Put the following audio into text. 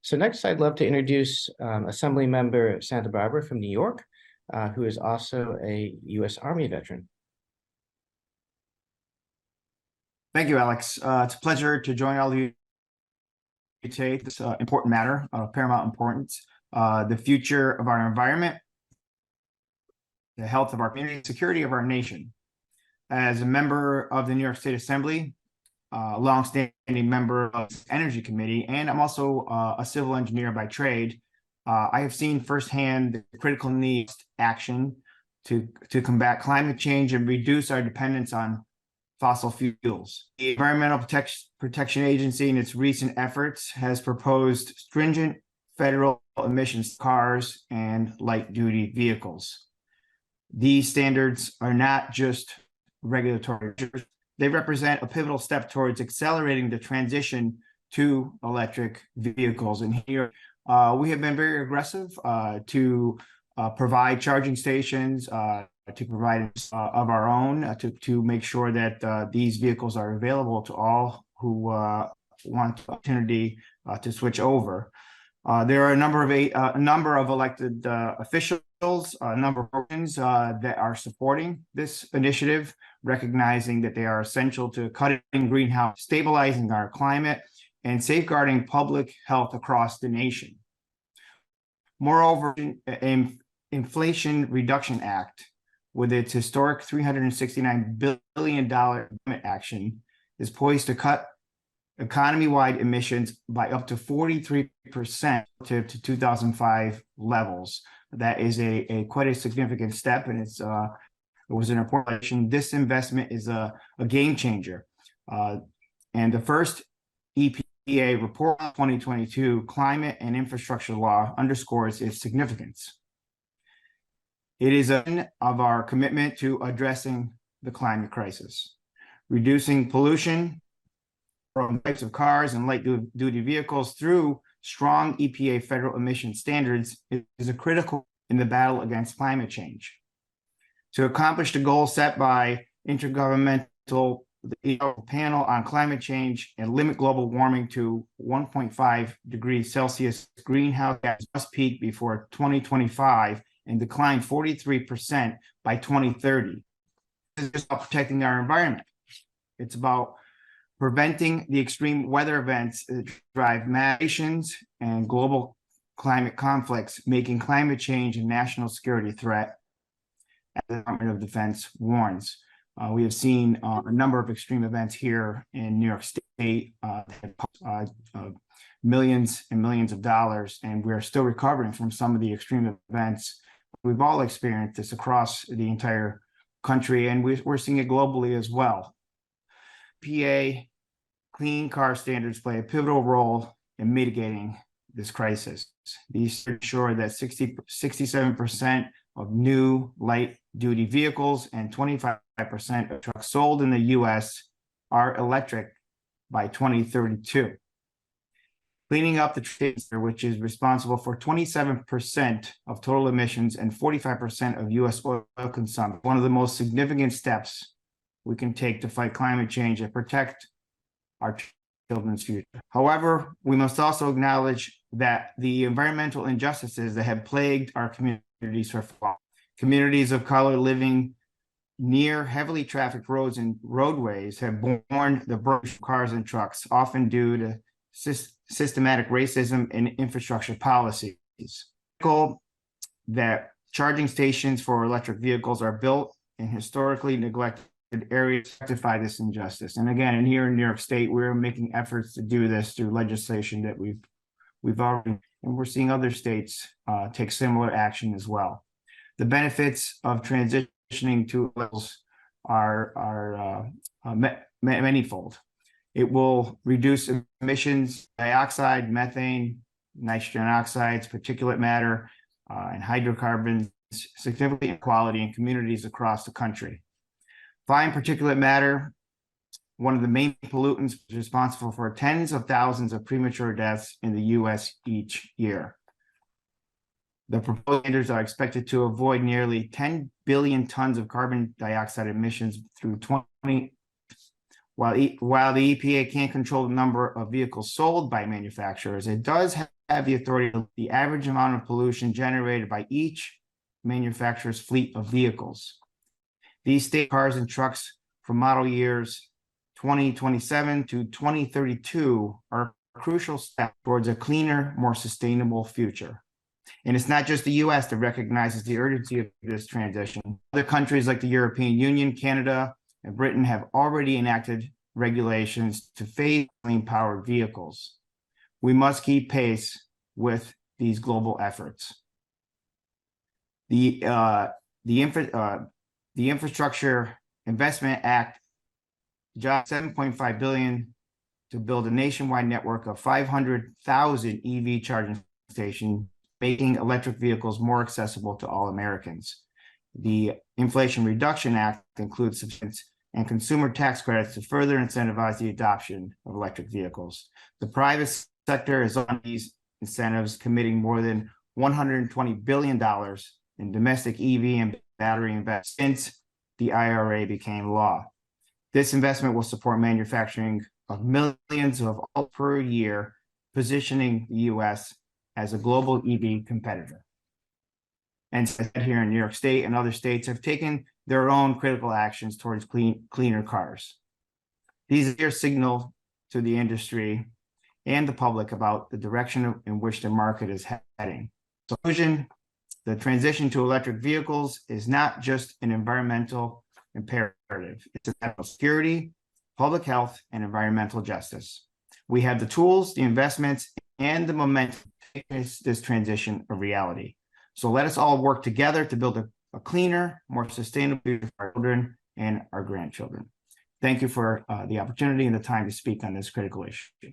So next, I'd love to introduce Assembly Member Santa Barbara from New York, who is also a U.S. Army veteran. Thank you, Alex. It's a pleasure to join all of you today. This important matter of paramount importance, the future of our environment, the health of our community, security of our nation. As a member of the New York State Assembly, a longstanding member of the Energy Committee, and I'm also a civil engineer by trade, I have seen firsthand the critical need action to combat climate change and reduce our dependence on fossil fuels. The Environmental Protection Agency, in its recent efforts, has proposed stringent federal emissions cars and light-duty vehicles. These standards are not just regulatory measures. They represent a pivotal step towards accelerating the transition to electric vehicles. And here, we have been very aggressive to provide charging stations, to provide of our own, to make sure that these vehicles are available to all who want the opportunity to switch over. There are a number of elected officials, a number of organizations that are supporting this initiative, recognizing that they are essential to cutting greenhouse, stabilizing our climate, and safeguarding public health across the nation. Moreover, an Inflation Reduction Act, with its historic $369 billion action, is poised to cut economy-wide emissions by up to 43% to 2005 levels. That is quite a significant step, and it was an important action. This investment is a game changer. And the first EPA report on 2022 climate and infrastructure law underscores its significance. It is of our commitment to addressing the climate crisis. Reducing pollution from types of cars and light-duty vehicles through strong EPA federal emission standards is a critical in the battle against climate change. To accomplish the goal set by Intergovernmental Panel on Climate Change and limit global warming to 1.5 degrees Celsius, greenhouse gas must peak before 2025 and decline 43% by 2030. This is about protecting our environment. It's about preventing the extreme weather events that drive nations and global climate conflicts, making climate change a national security threat, as the Department of Defense warns. We have seen a number of extreme events here in New York State, millions and millions of dollars, and we're still recovering from some of the extreme events. We've all experienced this across the entire country, and we're seeing it globally as well. PA clean car standards play a pivotal role in mitigating this crisis. These ensure that 67% of new light-duty vehicles and 25% of trucks sold in the U.S. are electric by 2032. Cleaning up the transportation, which is responsible for 27% of total emissions and 45% of U.S. oil consumption, one of the most significant steps we can take to fight climate change and protect our children's future. However, we must also acknowledge that the environmental injustices that have plagued our communities for far. Communities of color living near heavily trafficked roads and roadways have borne the brunt of cars and trucks, often due to systematic racism and infrastructure policies. That charging stations for electric vehicles are built in historically neglected areas to rectify this injustice. And again, here in New York State, we're making efforts to do this through legislation that we've already, and we're seeing other states take similar action as well. The benefits of transitioning to levels are manifold. It will reduce emissions, dioxide, methane, nitrogen oxides, particulate matter, and hydrocarbons, significant inequality in communities across the country. Fine particulate matter, one of the main pollutants responsible for tens of thousands of premature deaths in the U.S. each year. The proposed standards are expected to avoid nearly 10 billion tons of carbon dioxide emissions through While the EPA can't control the number of vehicles sold by manufacturers, it does have the authority to the average amount of pollution generated by each manufacturer's fleet of vehicles. These state cars and trucks from model years 2027 to 2032 are a crucial step towards a cleaner, more sustainable future. And it's not just the US that recognizes the urgency of this transition. Other countries like the European Union, Canada, and Britain have already enacted regulations to phase clean-powered vehicles. We must keep pace with these global efforts. The Infrastructure Investment Act dropped $7.5 billion to build a nationwide network of 500,000 EV charging stations, making electric vehicles more accessible to all Americans. The Inflation Reduction Act includes subsidies and consumer tax credits to further incentivize the adoption of electric vehicles. The private sector is on these incentives, committing more than $120 billion in domestic EV and battery investments since the IRA became law. This investment will support manufacturing of millions of all per year, positioning the U.S. as a global EV competitor. And here in New York State and other states have taken their own critical actions towards cleaner cars. These are a signal to the industry and the public about the direction in which the market is heading. So, in conclusion, the transition to electric vehicles is not just an environmental imperative. It's a matter of security, public health, and environmental justice. We have the tools, the investments, and the momentum to make this transition a reality. So let us all work together to build a cleaner, more sustainable future for our children and our grandchildren. Thank you for the opportunity and the time to speak on this critical issue.